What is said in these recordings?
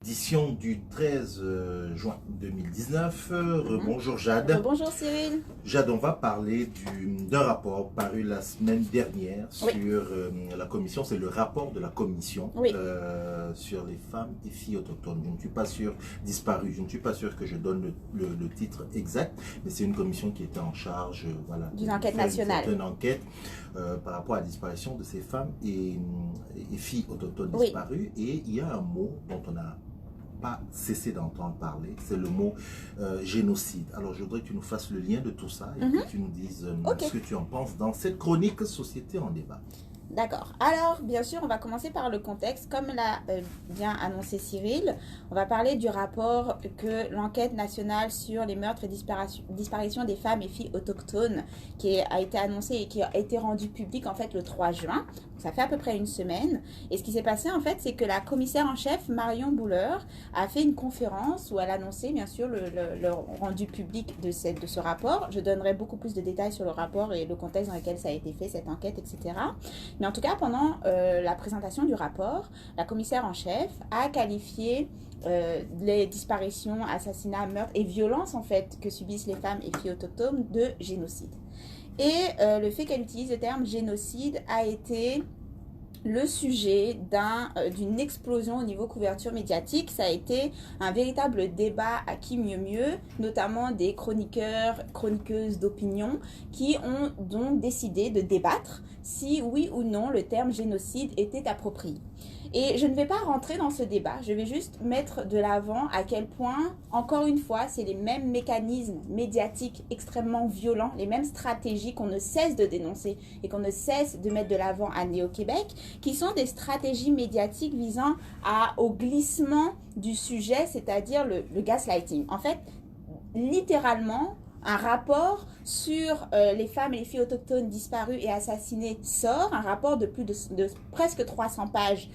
Édition du 13 juin 2019. Bonjour Jade. Bonjour Cyril. Jade, on va parler d'un rapport paru la semaine dernière sur la commission. C'est le rapport de la commission sur les femmes et filles autochtones. Je ne suis pas sûr, disparues, je ne suis pas sûr que je donne le titre exact, mais c'est une commission qui était en charge d'une enquête nationale. D'une enquête par rapport à la disparition de ces femmes et filles autochtones disparues. Et il y a un mot dont on a pas cessé d'entendre parler, c'est le mot génocide. Alors je voudrais que tu nous fasses le lien de tout ça et que tu nous dises ce que tu en penses dans cette chronique Société en débat. D'accord. Alors, bien sûr, on va commencer par le contexte. Comme l'a bien annoncé Cyril, on va parler du rapport que l'enquête nationale sur les meurtres et disparitions des femmes et filles autochtones qui a été annoncée et qui a été rendue publique en fait le 3 juin. Ça fait à peu près une semaine. Et ce qui s'est passé en fait, c'est que la commissaire en chef, Marion Bouler, a fait une conférence où elle annonçait bien sûr le rendu public de ce rapport. Je donnerai beaucoup plus de détails sur le rapport et le contexte dans lequel ça a été fait, cette enquête, etc. Mais en tout cas, pendant la présentation du rapport, la commissaire en chef a qualifié les disparitions, assassinats, meurtres et violences en fait que subissent les femmes et filles autochtones de génocide. Et le fait qu'elle utilise le terme génocide a été le sujet d'une explosion au niveau couverture médiatique. Ça a été un véritable débat à qui mieux mieux, notamment des chroniqueurs, chroniqueuses d'opinion qui ont donc décidé de débattre si oui ou non le terme génocide était approprié. Et je ne vais pas rentrer dans ce débat, je vais juste mettre de l'avant à quel point, encore une fois, c'est les mêmes mécanismes médiatiques extrêmement violents, les mêmes stratégies qu'on ne cesse de dénoncer et qu'on ne cesse de mettre de l'avant à Néo-Québec, qui sont des stratégies médiatiques visant au glissement du sujet, c'est-à-dire le gaslighting. En fait, littéralement, un rapport sur les femmes et les filles autochtones disparues et assassinées sort, un rapport de presque 300 pages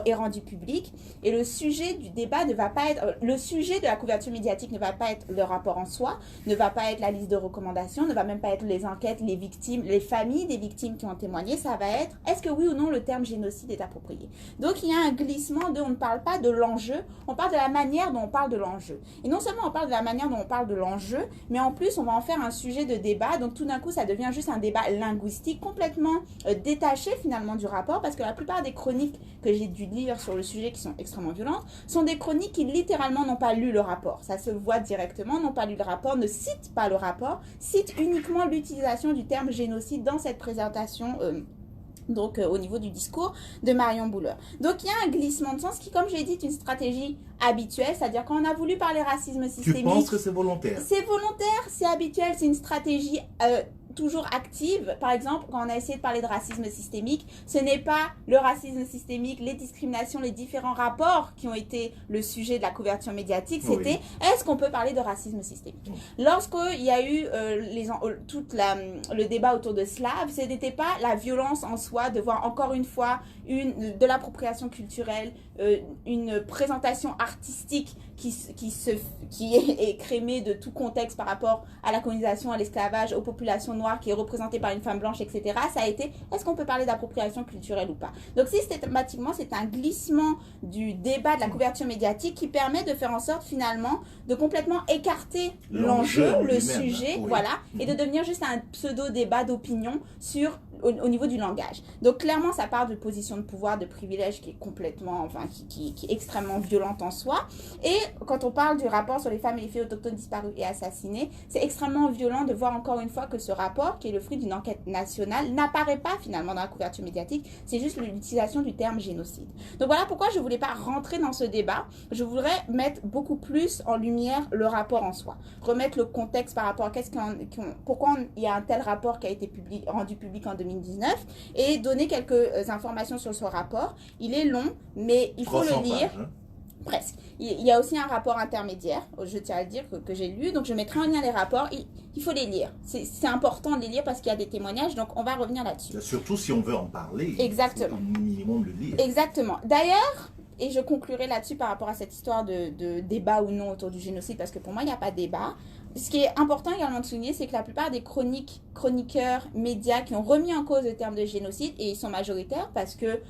est rendu public, et le sujet du débat ne va pas être, le sujet de la couverture médiatique ne va pas être le rapport en soi, ne va pas être la liste de recommandations, ne va même pas être les enquêtes, les victimes, les familles des victimes qui ont témoigné, ça va être est-ce que oui ou non le terme génocide est approprié. Donc il y a un glissement on ne parle pas de l'enjeu, on parle de la manière dont on parle de l'enjeu. Et non seulement on parle de la manière dont on parle de l'enjeu, mais en plus on va en faire un sujet de débat, donc tout d'un coup ça devient juste un débat linguistique complètement détaché finalement du rapport, parce que la plupart des chroniques que j'ai dû lire sur le sujet qui sont extrêmement violentes sont des chroniques qui littéralement n'ont pas lu le rapport. Ça se voit directement, n'ont pas lu le rapport, ne citent pas le rapport, citent uniquement l'utilisation du terme génocide dans cette présentation au niveau du discours de Marion Bouler. Donc il y a un glissement de sens qui, comme j'ai dit, est une stratégie habituelle, c'est-à-dire quand on a voulu parler racisme systémique... Tu penses que c'est volontaire? C'est volontaire, c'est habituel, c'est une stratégie toujours active. Par exemple, quand on a essayé de parler de racisme systémique, ce n'est pas le racisme systémique, les discriminations, les différents rapports qui ont été le sujet de la couverture médiatique, c'était est-ce qu'on peut parler de racisme systémique? Lorsqu'il y a eu le débat autour de Slav, ce n'était pas la violence en soi de voir encore une fois de l'appropriation culturelle, une présentation artistique qui est écrémée de tout contexte par rapport à la colonisation, à l'esclavage, aux populations noires, qui est représentée par une femme blanche, etc. Ça a été, est-ce qu'on peut parler d'appropriation culturelle ou pas? Donc systématiquement, c'est un glissement du débat de la couverture médiatique qui permet de faire en sorte finalement de complètement écarter l'enjeu, le sujet, et de devenir juste un pseudo-débat d'opinion au niveau du langage. Donc clairement, ça part de position de pouvoir, de privilège qui est complètement, qui est extrêmement violente en soi. Et quand on parle du rapport sur les femmes et les filles autochtones disparues et assassinées, c'est extrêmement violent de voir encore une fois que ce rapport, qui est le fruit d'une enquête nationale, n'apparaît pas finalement dans la couverture médiatique. C'est juste l'utilisation du terme génocide. Donc voilà pourquoi je ne voulais pas rentrer dans ce débat. Je voudrais mettre beaucoup plus en lumière le rapport en soi. Remettre le contexte par rapport à pourquoi il y a un tel rapport qui a été rendu public en 2019 et donner quelques informations sur ce rapport. Il est long, mais il faut le lire. Presque. Il y a aussi un rapport intermédiaire, je tiens à le dire, que j'ai lu. Donc, je mettrai en lien les rapports. Il faut les lire. C'est important de les lire parce qu'il y a des témoignages. Donc, on va revenir là-dessus. Surtout si on veut en parler. Exactement. Il faut au minimum le lire. Exactement. D'ailleurs, et je conclurai là-dessus par rapport à cette histoire de débat ou non autour du génocide, parce que pour moi, il n'y a pas de débat. Ce qui est important également de souligner, c'est que la plupart des chroniqueurs, médias qui ont remis en cause le terme de génocide, et ils sont majoritaires parce que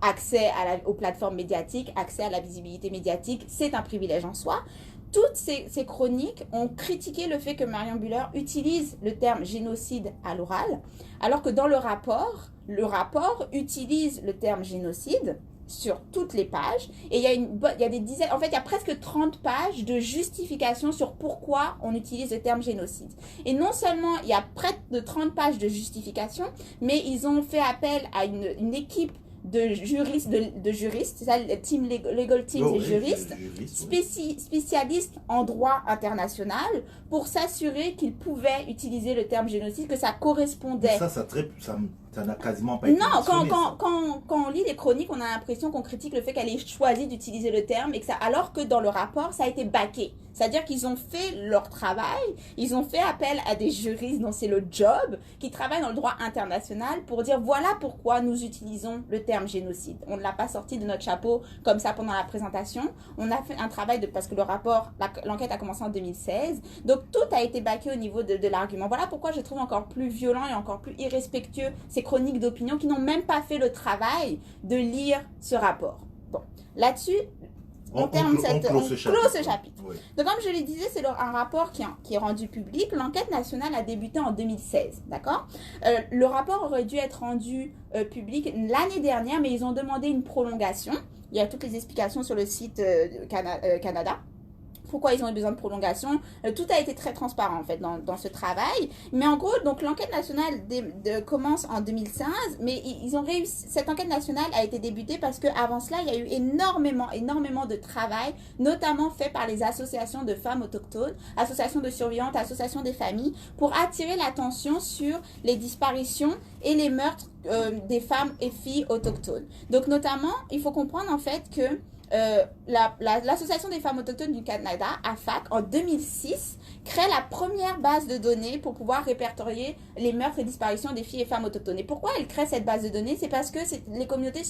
accès aux plateformes médiatiques, accès à la visibilité médiatique, c'est un privilège en soi. Toutes ces chroniques ont critiqué le fait que Marion Buller utilise le terme génocide à l'oral, alors que dans le rapport utilise le terme génocide sur toutes les pages, et il y a des dizaines, en fait il y a presque 30 pages de justification sur pourquoi on utilise le terme génocide. Et non seulement il y a près de 30 pages de justification, mais ils ont fait appel à une équipe de juristes, c'est ça, le team legal team, des juristes, spécialistes en droit international, pour s'assurer qu'ils pouvaient utiliser le terme génocide, que ça correspondait. Ça n'a quasiment pas été mentionné. Quand on lit les chroniques, on a l'impression qu'on critique le fait qu'elle ait choisi d'utiliser le terme, et que alors que dans le rapport, ça a été baqué. C'est-à-dire qu'ils ont fait leur travail, ils ont fait appel à des juristes dont c'est le job, qui travaillent dans le droit international pour dire voilà pourquoi nous utilisons le terme génocide. On ne l'a pas sorti de notre chapeau comme ça pendant la présentation. On a fait un travail parce que le rapport, l'enquête a commencé en 2016. Donc tout a été baqué au niveau de l'argument. Voilà pourquoi je trouve encore plus violent et encore plus irrespectueux ces chroniques d'opinion qui n'ont même pas fait le travail de lire ce rapport. Bon, là-dessus, on clôt ce chapitre. Oui. Donc, comme je le disais, c'est un rapport qui est rendu public. L'enquête nationale a débuté en 2016, d'accord? Le rapport aurait dû être rendu public l'année dernière, mais ils ont demandé une prolongation. Il y a toutes les explications sur le site Canada. Pourquoi ils ont eu besoin de prolongation. Tout a été très transparent en fait dans ce travail. Mais en gros, donc l'enquête nationale commence en 2015, mais ils ont réussi. Cette enquête nationale a été débutée parce qu'avant cela, il y a eu énormément de travail, notamment fait par les associations de femmes autochtones, associations de survivantes, associations des familles, pour attirer l'attention sur les disparitions et les meurtres des femmes et filles autochtones. Donc notamment, il faut comprendre en fait que l'Association des femmes autochtones du Canada, AFAC, en 2006, crée la première base de données pour pouvoir répertorier les meurtres et disparitions des filles et femmes autochtones. Et pourquoi elle crée cette base de données? C'est parce que les communautés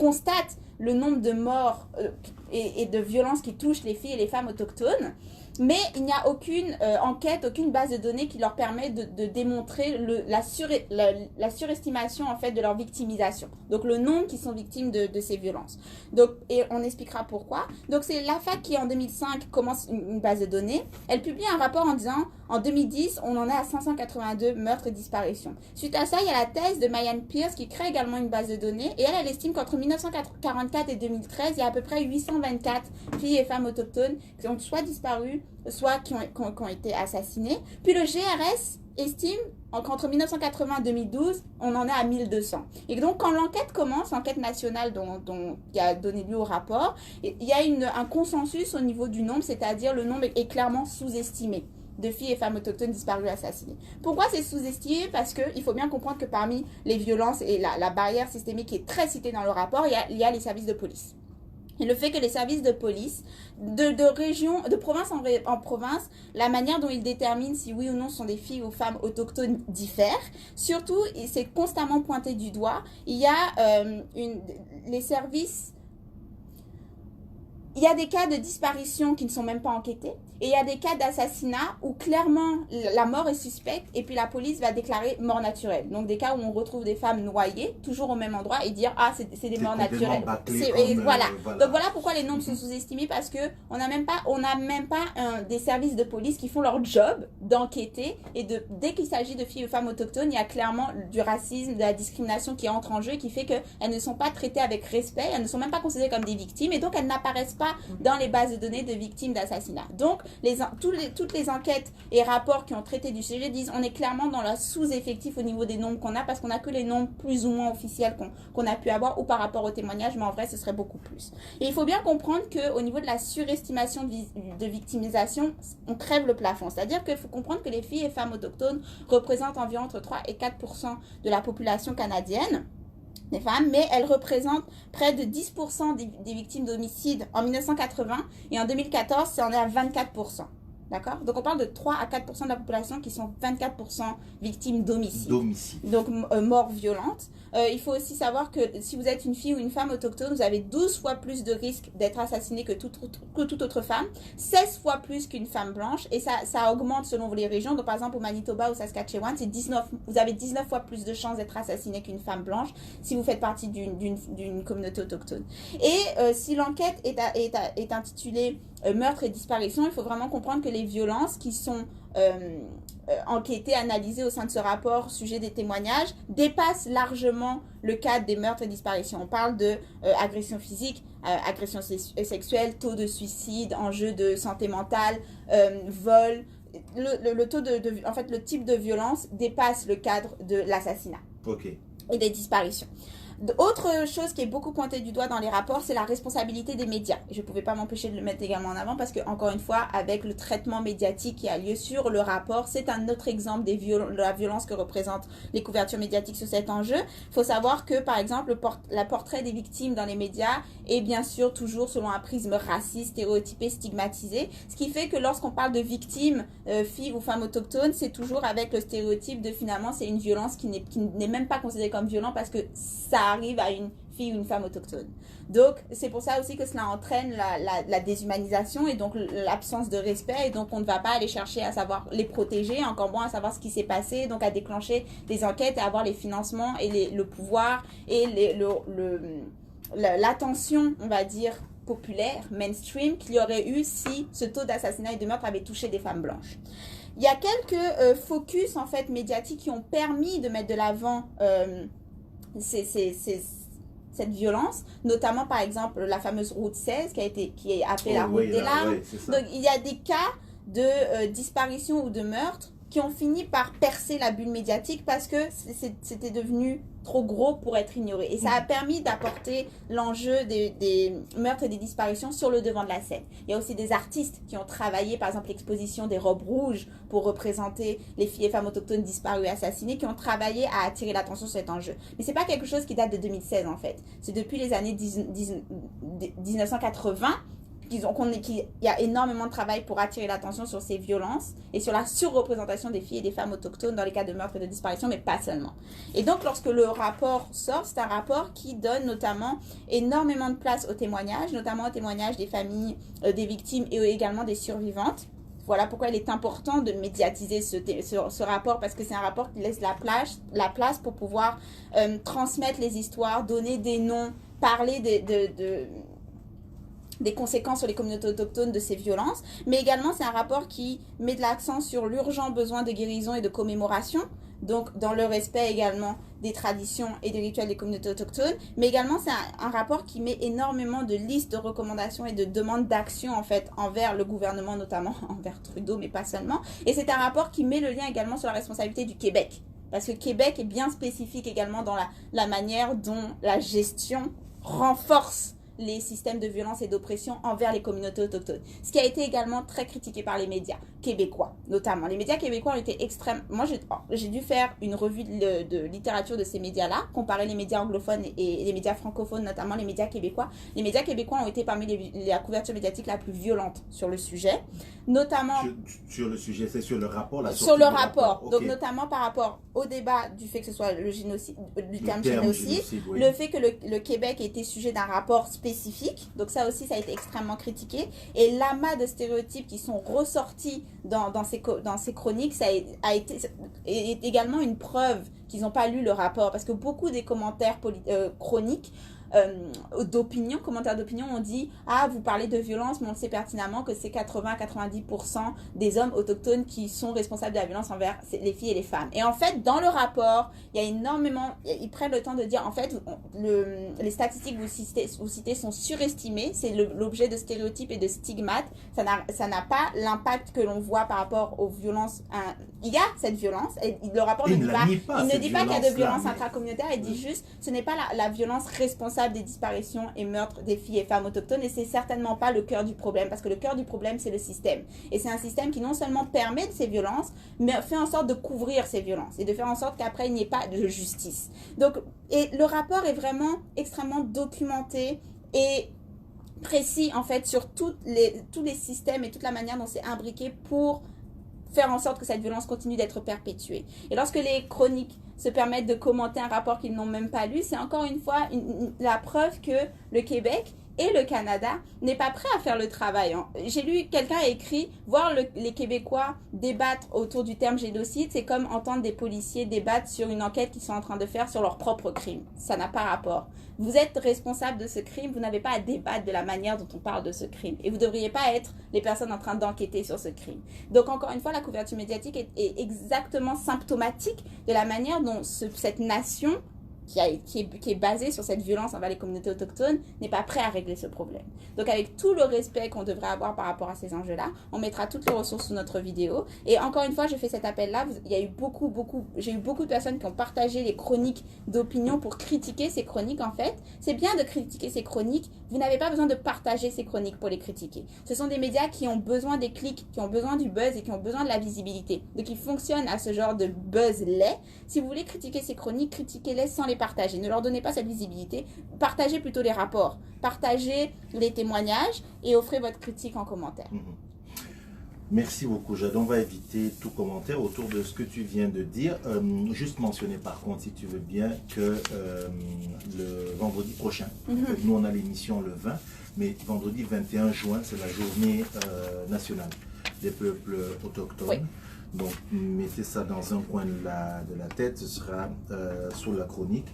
constatent le nombre de morts et de violences qui touchent les filles et les femmes autochtones, mais il n'y a aucune enquête, aucune base de données qui leur permet de démontrer la surestimation en fait de leur victimisation. Donc le nombre qui sont victimes de ces violences. Donc, et on expliquera pourquoi. Donc c'est l'AFAC qui en 2005 commence une base de données. Elle publie un rapport en disant en 2010 on en est à 582 meurtres et disparitions. Suite à ça, il y a la thèse de Mayan Pierce qui crée également une base de données, et elle estime qu'entre 1944 et 2013, il y a à peu près 824 filles et femmes autochtones qui ont soit disparu, soit qui ont été assassinées. Puis le GRS estime qu'entre 1980 et 2012, on en est à 1200. Et donc, quand l'enquête commence, l'enquête nationale qui a donné lieu au rapport, il y a un consensus au niveau du nombre, c'est-à-dire le nombre est clairement sous-estimé de filles et femmes autochtones disparues assassinées. Pourquoi c'est sous-estimé? Parce qu'il faut bien comprendre que parmi les violences et la barrière systémique qui est très citée dans le rapport, il y a les services de police. Et le fait que les services de police, de province en province, la manière dont ils déterminent si oui ou non ce sont des filles ou femmes autochtones diffère. Surtout, et c'est constamment pointé du doigt, il y a les services... Il y a des cas de disparition qui ne sont même pas enquêtés. Et il y a des cas d'assassinat où clairement la mort est suspecte et puis la police va déclarer mort naturelle. Donc des cas où on retrouve des femmes noyées, toujours au même endroit, et dire ah c'est des morts naturelles. Voilà. Donc voilà pourquoi les nombres sont sous-estimés, parce que on n'a même pas des services de police qui font leur job d'enquêter, et dès qu'il s'agit de filles ou femmes autochtones, il y a clairement du racisme, de la discrimination qui entre en jeu et qui fait qu'elles ne sont pas traitées avec respect, elles ne sont même pas considérées comme des victimes, et donc elles n'apparaissent pas dans les bases de données de victimes d'assassinat. Donc toutes les enquêtes et rapports qui ont traité du sujet disent on est clairement dans le sous-effectif au niveau des nombres qu'on a, parce qu'on n'a que les nombres plus ou moins officiels qu'on a pu avoir, ou par rapport aux témoignages, mais en vrai ce serait beaucoup plus. Et il faut bien comprendre qu'au niveau de la surestimation de victimisation, on crève le plafond. C'est-à-dire qu'il faut comprendre que les filles et femmes autochtones représentent environ entre 3 et 4% de la population canadienne des femmes, mais elles représentent près de 10% des victimes d'homicide en 1980, et en 2014, c'est en est à 24%. D'accord? Donc, on parle de 3 à 4% de la population qui sont 24% victimes d'homicide. Donc, mort violente. Il faut aussi savoir que si vous êtes une fille ou une femme autochtone, vous avez 12 fois plus de risques d'être assassinée que toute autre femme, 16 fois plus qu'une femme blanche, et ça augmente selon les régions. Donc, par exemple, au Manitoba ou Saskatchewan, vous avez 19 fois plus de chances d'être assassiné qu'une femme blanche si vous faites partie d'une communauté autochtone. Et si l'enquête est intitulée meurtre et disparition, il faut vraiment comprendre que les violences qui sont enquêtées, analysées au sein de ce rapport, sujet des témoignages, dépassent largement le cadre des meurtres et disparitions. On parle de agression physique, agression sexuelle, taux de suicide, enjeux de santé mentale, vol. Le type de violence dépasse le cadre de l'assassinat et des disparitions. Autre chose qui est beaucoup pointée du doigt dans les rapports, c'est la responsabilité des médias. Je ne pouvais pas m'empêcher de le mettre également en avant parce que, encore une fois, avec le traitement médiatique qui a lieu sur le rapport, c'est un autre exemple de la violence que représentent les couvertures médiatiques sur cet enjeu. Il faut savoir que, par exemple, le portrait des victimes dans les médias est bien sûr toujours selon un prisme raciste, stéréotypé, stigmatisé. Ce qui fait que lorsqu'on parle de victimes, filles ou femmes autochtones, c'est toujours avec le stéréotype de finalement c'est une violence qui n'est même pas considérée comme violente parce que ça arrive à une fille ou une femme autochtone. Donc, c'est pour ça aussi que cela entraîne la déshumanisation et donc l'absence de respect. Et donc, on ne va pas aller chercher à savoir les protéger, encore moins à savoir ce qui s'est passé, donc à déclencher des enquêtes et avoir les financements et le pouvoir et l'attention, on va dire, populaire, mainstream, qu'il y aurait eu si ce taux d'assassinat et de meurtre avait touché des femmes blanches. Il y a quelques focus, en fait, médiatiques qui ont permis de mettre de l'avant cette violence, notamment par exemple la fameuse route 16 qui est appelée la route des larmes. Donc il y a des cas de disparition ou de meurtre qui ont fini par percer la bulle médiatique parce que c'était devenu trop gros pour être ignoré. Et ça a permis d'apporter l'enjeu des meurtres et des disparitions sur le devant de la scène. Il y a aussi des artistes qui ont travaillé, par exemple l'exposition des robes rouges pour représenter les filles et femmes autochtones disparues et assassinées, qui ont travaillé à attirer l'attention sur cet enjeu. Mais c'est pas quelque chose qui date de 2016 en fait. C'est depuis les années 1980 qu'il y a énormément de travail pour attirer l'attention sur ces violences et sur la surreprésentation des filles et des femmes autochtones dans les cas de meurtre et de disparition, mais pas seulement. Et donc, lorsque le rapport sort, c'est un rapport qui donne notamment énormément de place aux témoignages, notamment aux témoignages des familles des victimes et également des survivantes. Voilà pourquoi il est important de médiatiser ce rapport, parce que c'est un rapport qui laisse la place pour pouvoir transmettre les histoires, donner des noms, parler des conséquences sur les communautés autochtones de ces violences, mais également c'est un rapport qui met de l'accent sur l'urgent besoin de guérison et de commémoration, donc dans le respect également des traditions et des rituels des communautés autochtones, mais également c'est un rapport qui met énormément de listes de recommandations et de demandes d'action en fait envers le gouvernement, notamment envers Trudeau, mais pas seulement, et c'est un rapport qui met le lien également sur la responsabilité du Québec, parce que Québec est bien spécifique également dans la manière dont la gestion renforce les systèmes de violence et d'oppression envers les communautés autochtones. Ce qui a été également très critiqué par les médias québécois, notamment. Les médias québécois ont été extrêmes. Moi, j'ai dû faire une revue de littérature de ces médias-là, comparer les médias anglophones et les médias francophones, notamment les médias québécois. Les médias québécois ont été parmi la couverture médiatique la plus violente sur le sujet, notamment... Sur le sujet, c'est sur le rapport, la sur le rapport. Okay. Donc, notamment par rapport au débat du fait que ce soit le génocide, du terme génocide, oui. Le fait que le Québec ait été sujet d'un rapport spécifique, donc ça aussi, ça a été extrêmement critiqué, et l'amas de stéréotypes qui sont ressortis dans ces chroniques, ça est également une preuve qu'ils n'ont pas lu le rapport, parce que beaucoup des commentaires chroniques commentaires d'opinion, on dit « Ah, vous parlez de violence, mais on sait pertinemment que c'est 80-90% des hommes autochtones qui sont responsables de la violence envers les filles et les femmes. » Et en fait, dans le rapport, il y a énormément... Ils prennent le temps de dire, en fait, les statistiques que vous citez sont surestimées. C'est l'objet de stéréotypes et de stigmates. Ça n'a pas l'impact que l'on voit par rapport aux violences. Il y a cette violence. Et le rapport ne dit pas qu'il y a de violence intracommunautaire. Il dit juste, ce n'est pas la violence responsable des disparitions et meurtres des filles et femmes autochtones, et c'est certainement pas le cœur du problème, parce que le cœur du problème, c'est le système. Et c'est un système qui non seulement permet ces violences, mais fait en sorte de couvrir ces violences et de faire en sorte qu'après, il n'y ait pas de justice. Donc, et le rapport est vraiment extrêmement documenté et précis en fait sur tous les systèmes et toute la manière dont c'est imbriqué pour faire en sorte que cette violence continue d'être perpétuée. Et lorsque les chroniques se permettent de commenter un rapport qu'ils n'ont même pas lu, c'est encore une fois la preuve que le Québec et le Canada n'est pas prêt à faire le travail. J'ai lu, quelqu'un a écrit, voir les Québécois débattre autour du terme génocide, c'est comme entendre des policiers débattre sur une enquête qu'ils sont en train de faire sur leur propre crime. Ça n'a pas rapport. Vous êtes responsable de ce crime, vous n'avez pas à débattre de la manière dont on parle de ce crime. Et vous ne devriez pas être les personnes en train d'enquêter sur ce crime. Donc encore une fois, la couverture médiatique est exactement symptomatique de la manière dont cette nation qui est basée sur cette violence envers les communautés autochtones, n'est pas prêt à régler ce problème. Donc avec tout le respect qu'on devrait avoir par rapport à ces enjeux-là, on mettra toutes les ressources sous notre vidéo. Et encore une fois, je fais cet appel-là. Il y a eu j'ai eu beaucoup de personnes qui ont partagé les chroniques d'opinion pour critiquer ces chroniques, en fait. C'est bien de critiquer ces chroniques. Vous n'avez pas besoin de partager ces chroniques pour les critiquer. Ce sont des médias qui ont besoin des clics, qui ont besoin du buzz et qui ont besoin de la visibilité. Donc ils fonctionnent à ce genre de buzz-lait. Si vous voulez critiquer ces chroniques, critiquez-les sans les partager. Ne leur donnez pas cette visibilité. Partagez plutôt les rapports. Partagez les témoignages et offrez votre critique en commentaire. Merci beaucoup, Jade. On va éviter tout commentaire autour de ce que tu viens de dire. Juste mentionner par contre, si tu veux bien, que le vendredi prochain, nous on a l'émission le 20, mais vendredi 21 juin, c'est la journée nationale des peuples autochtones. Oui. Donc, mettez ça dans un coin de la tête, ce sera sur la chronique.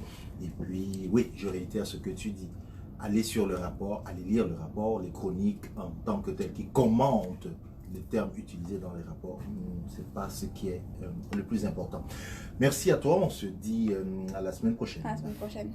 Et puis, oui, je réitère ce que tu dis. Allez sur le rapport, allez lire le rapport, les chroniques en tant que telles qui commentent les termes utilisés dans les rapports. C'est pas ce qui est le plus important. Merci à toi, on se dit à la semaine prochaine. À la semaine prochaine.